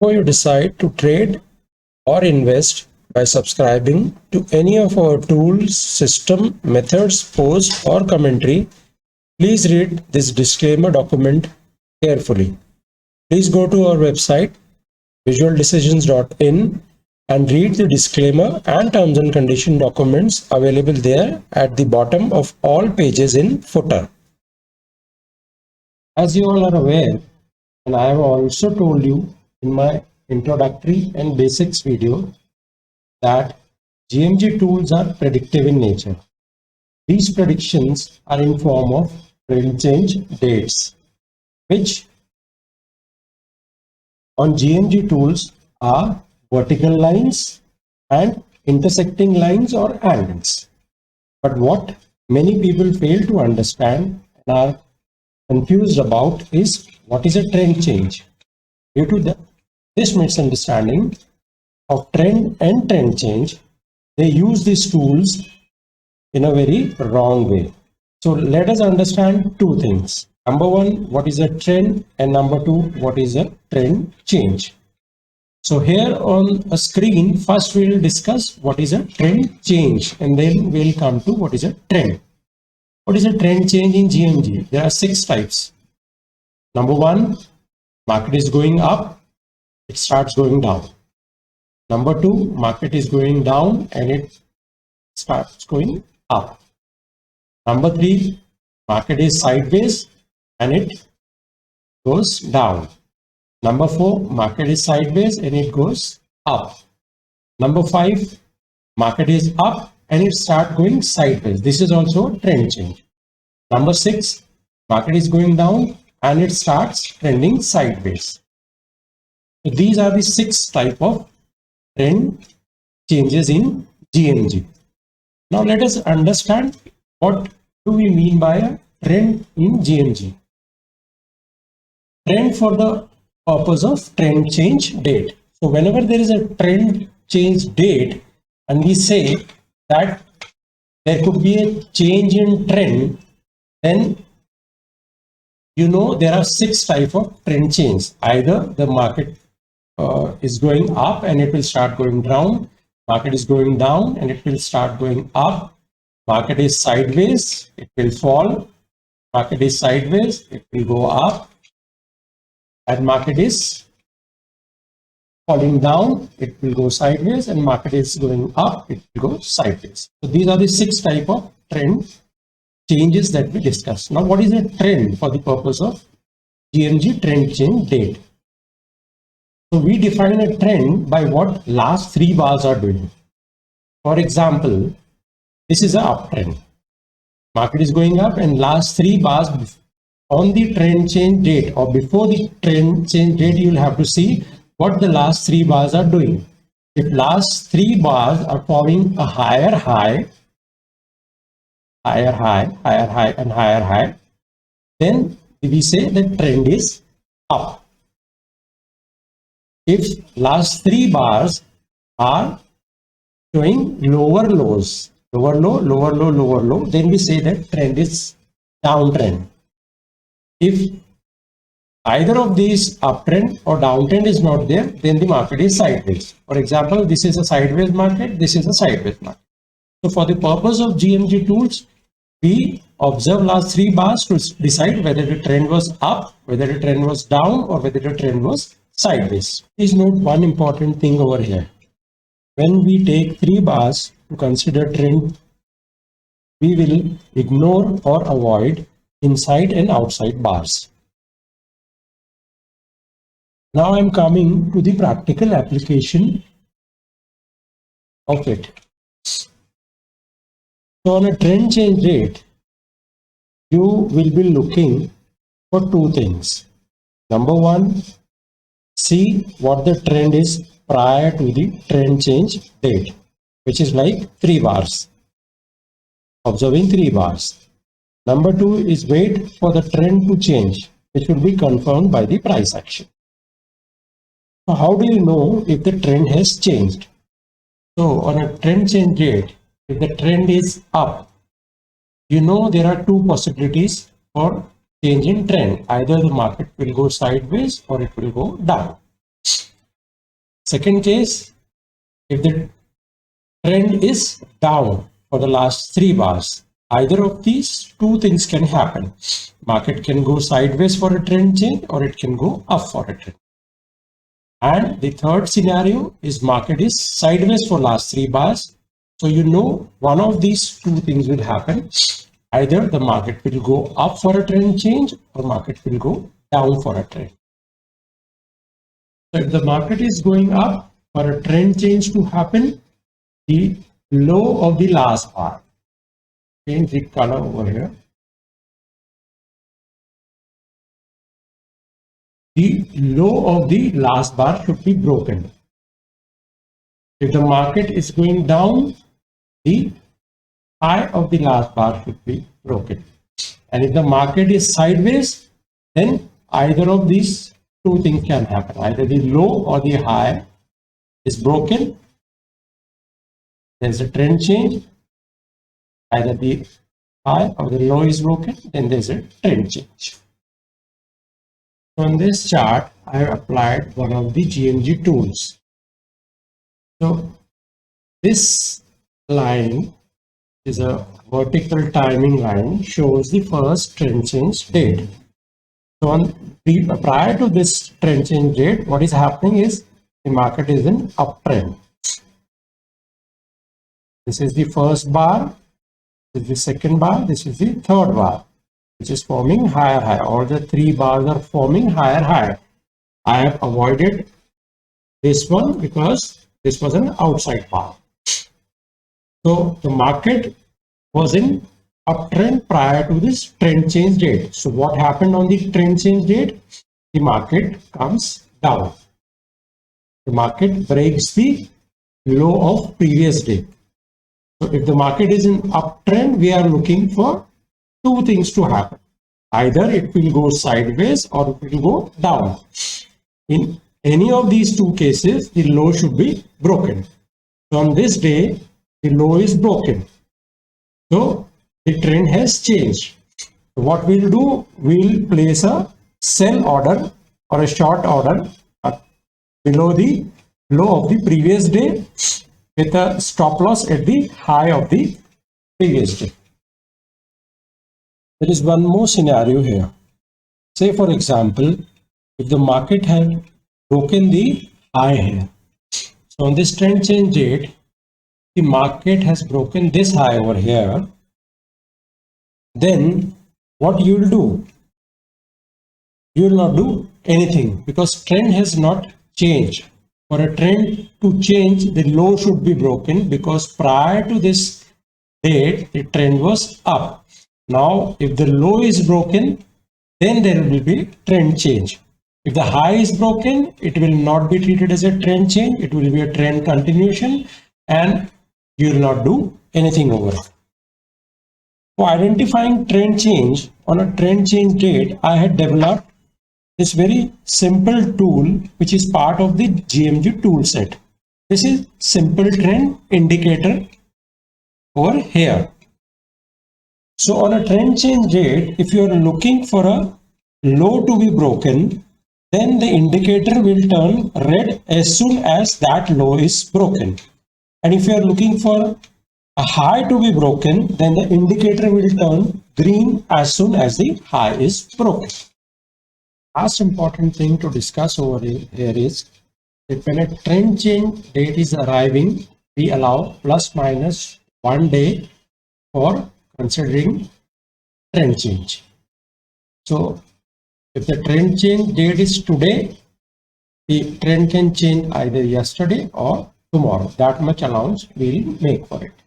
Before you decide to trade or invest by subscribing to any of our tools, system, methods, posts, or commentary, please read this disclaimer document carefully. Please go to our website visualdecisions.in and read the disclaimer and terms and condition documents available there at the bottom of all pages in footer. As you all are aware, and I have also told you in my introductory and basics video, that GMG tools are predictive in nature. These predictions are in form of trend change dates, which on GMG tools are vertical lines and intersecting lines or angles. But what many people fail to understand and are confused about is what is a trend change. Due to this misunderstanding of trend and trend change, they use these tools in a very wrong way. So let us understand two things. Number one, what is a trend, and number two, what is a trend change. So here on a screen, first we will discuss what is a trend change, and then we'll come to what is a trend. What is a trend change in GMG? There are 6 types. Number one, market is going up, it starts going down. Number two, market is going down and it starts going up. Number three, market is sideways and it goes down. Number four, market is sideways and it goes up. Number five, market is up and it starts going sideways. This is also a trend change. Number six, market is going down and it starts trending sideways. So these are the 6 type of trend changes in GMG. Now let us understand what do we mean by a trend in GMG. Trend for the purpose of trend change date. So whenever there is a trend change date and we say that there could be a change in trend, then you know there are 6 types of trend change. Either the market is going up and it will start going down. Market is going down and it will start going up. Market is sideways, it will fall. Market is sideways, it will go up. And market is falling down, it will go sideways, and market is going up, it will go sideways. So these are the 6 types of trend changes that we discussed. Now what is a trend for the purpose of GMG trend change date? So we define a trend by what last 3 bars are doing. For example, this is an uptrend. Market is going up and last 3 bars on the trend change date or before the trend change date, you will have to see what the last 3 bars are doing. If last 3 bars are forming a higher high, higher high, higher high and higher high, then we say the trend is up. If last 3 bars are showing lower lows, lower low, lower low, lower low, then we say that trend is downtrend. If either of these uptrend or downtrend is not there, then the market is sideways. For example, this is a sideways market, this is a sideways market. So for the purpose of GMG tools, we observe last 3 bars to decide whether the trend was up, whether the trend was down, or whether the trend was sideways. Please note one important thing over here. When we take 3 bars to consider trend, we will ignore or avoid inside and outside bars. Now I am coming to the practical application of it. So on a trend change rate, you will be looking for 2 things. Number one, see what the trend is prior to the trend change date, which is like 3 bars. Observing 3 bars. Number 2 is wait for the trend to change, which will be confirmed by the price action. So how do you know if the trend has changed? So on a trend change rate, if the trend is up, you know there are 2 possibilities for change in trend. Either the market will go sideways or it will go down. Second case, if the trend is down for the last 3 bars, either of these two things can happen. Market can go sideways for a trend change or it can go up for a trend. And the third scenario is market is sideways for last 3 bars. So you know one of these two things will happen. Either the market will go up for a trend change or market will go down for a trend. So if the market is going up, for a trend change to happen, the low of the last bar, change the color over here, the low of the last bar should be broken. If the market is going down, the high of the last bar should be broken. And if the market is sideways, then either of these two things can happen. Either the low or the high is broken. There's a trend change. Either the high or the low is broken, then there's a trend change. On this chart, I have applied one of the GMG tools. So this line is a vertical timing line, shows the first trend change date. So prior to this trend change date, what is happening is the market is in uptrend. This is the first bar, this is the second bar, this is the third bar, which is forming higher high. All the 3 bars are forming higher high. I have avoided this one because this was an outside bar. So the market was in uptrend prior to this trend change date. So what happened on the trend change date? The market comes down. The market breaks the low of previous day. So if the market is in uptrend, we are looking for two things to happen. Either it will go sideways or it will go down. In any of these two cases, the low should be broken. So on this day, the low is broken. So the trend has changed. So what we'll do, we'll place a sell order or a short order below the low of the previous day with a stop loss at the high of the previous day. There is one more scenario here. Say for example, if the market had broken the high here. So on this trend change date, the market has broken this high over here. Then what you will do? You will not do anything because trend has not changed. For a trend to change, the low should be broken because prior to this date, the trend was up. Now, if the low is broken, then there will be trend change. If the high is broken, it will not be treated as a trend change. It will be a trend continuation and you will not do anything over it. For identifying trend change on a trend change date, I had developed this very simple tool which is part of the GMG tool set. This is simple trend indicator over here. So on a trend change date, if you are looking for a low to be broken, then the indicator will turn red as soon as that low is broken. And if you are looking for a high to be broken, then the indicator will turn green as soon as the high is broken. Last important thing to discuss over here is that when a trend change date is arriving, we allow plus minus 1 day for considering trend change. So if the trend change date is today, the trend can change either yesterday or tomorrow. That much allowance we will make for it.